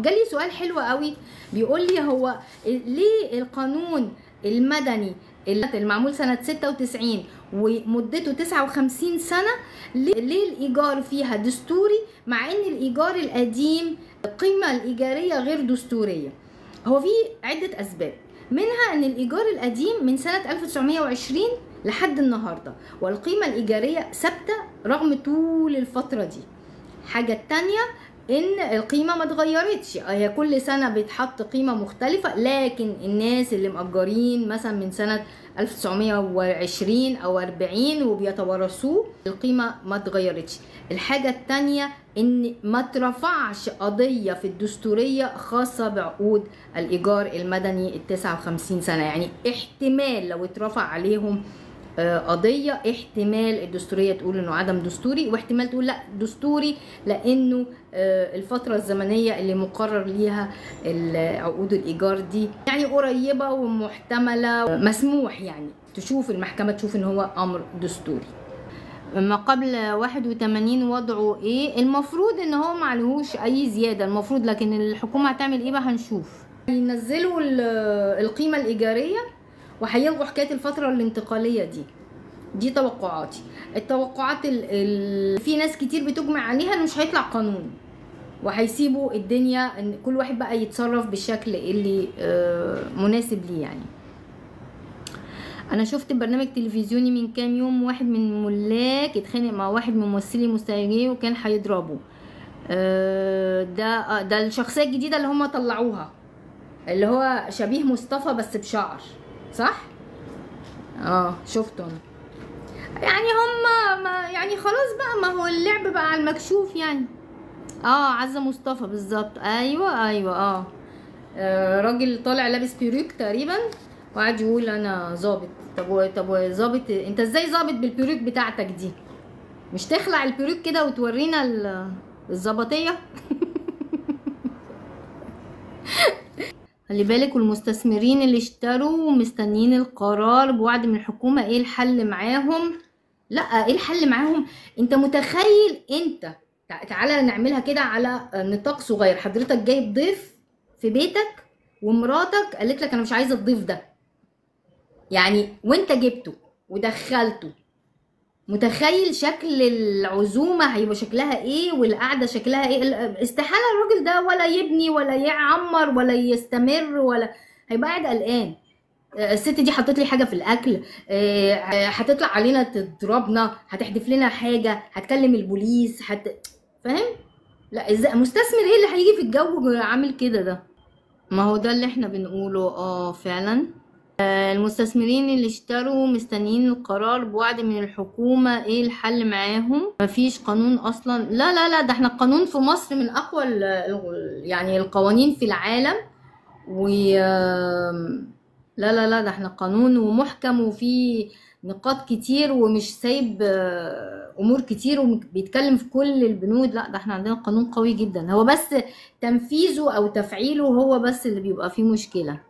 جالي سؤال حلو قوي بيقول لي هو ليه القانون المدني المعمول سنة 96 ومدته 59 سنة ليه الإيجار فيها دستوري مع إن الإيجار القديم القيمة الإيجارية غير دستورية؟ هو في عدة أسباب، منها إن الإيجار القديم من سنة 1920 لحد النهاردة والقيمة الإيجارية ثابتة رغم طول الفترة دي. حاجة التانية ان القيمه ما اتغيرتش، هي كل سنه بيتحط قيمه مختلفه، لكن الناس اللي مأجرين مثلا من سنه 1920 او 40 وبيتوارثوه القيمه ما اتغيرتش. الحاجه التانية ان ما اترفعش قضيه في الدستوريه خاصه بعقود الايجار المدني ال 59 سنه، يعني احتمال لو اترفع عليهم قضيه احتمال الدستوريه تقول انه عدم دستوري، واحتمال تقول لا دستوري لانه الفتره الزمنيه اللي مقرر ليها عقود الايجار دي يعني قريبه ومحتمله، مسموح يعني تشوف المحكمه تشوف ان هو امر دستوري. ما قبل 81 وضعه ايه؟ المفروض ان هو معلهوش اي زياده المفروض، لكن الحكومه هتعمل ايه بقى هنشوف. ينزلوا القيمه الايجاريه وهيلغوا حكايه الفتره الانتقاليه دي توقعاتي. التوقعات في ناس كتير بتجمع عليها انه مش هيطلع قانون وهيسيبوا الدنيا ان كل واحد بقى يتصرف بالشكل اللي مناسب ليه. يعني انا شفت برنامج تلفزيوني من كام يوم، واحد من الملاك اتخانق مع واحد من ممثلي مستهجنين وكان هيضربه. ده الشخصيه الجديده اللي هم طلعوها اللي هو شبيه مصطفى بس بشعر، صح؟ شفته انا. يعني هم ما يعني خلاص بقى، ما هو اللعب بقى على المكشوف يعني. عزة مصطفى بالظبط، ايوه راجل طالع لابس بيروك تقريبا وقعد يقول انا ظابط. طب ظابط انت ازاي ظابط بالبيروك بتاعتك دي؟ مش تخلع البيروك كده وتورينا الظباطيه؟ خلي بالك، والمستثمرين اللي اشتروا مستنيين القرار بوعد من الحكومة. ايه الحل معاهم؟ لا، ايه الحل معاهم؟ انت متخيل انت تعالى نعملها كده على نطاق صغير، حضرتك جايب ضيف في بيتك ومراتك قالت لك انا مش عايزه الضيف ده، يعني وانت جبته ودخلته، متخيل شكل العزومه هيبقى شكلها ايه والقعده شكلها ايه؟ استحاله الراجل ده ولا يبني ولا يعمر ولا يستمر، ولا هيبقى قاعد قلقان. الست دي حطت لي حاجه في الاكل، هتطلع علينا تضربنا، هتحدف لنا حاجه، هتكلم البوليس، فاهم؟ لا ازاي مستثمر ايه اللي هيجي في الجو عامل كده ده؟ ما هو ده اللي احنا بنقوله. فعلا المستثمرين اللي اشتروا مستنيين القرار بوعد من الحكومة. ايه الحل معاهم؟ مفيش قانون اصلا. لا ده احنا القانون في مصر من اقوى يعني القوانين في العالم. و لا ده احنا قانون ومحكم وفي نقاط كتير ومش سايب امور كتير وبيتكلم في كل البنود. لا ده احنا عندنا قانون قوي جدا، هو بس تنفيذه او تفعيله هو بس اللي بيبقى فيه مشكلة.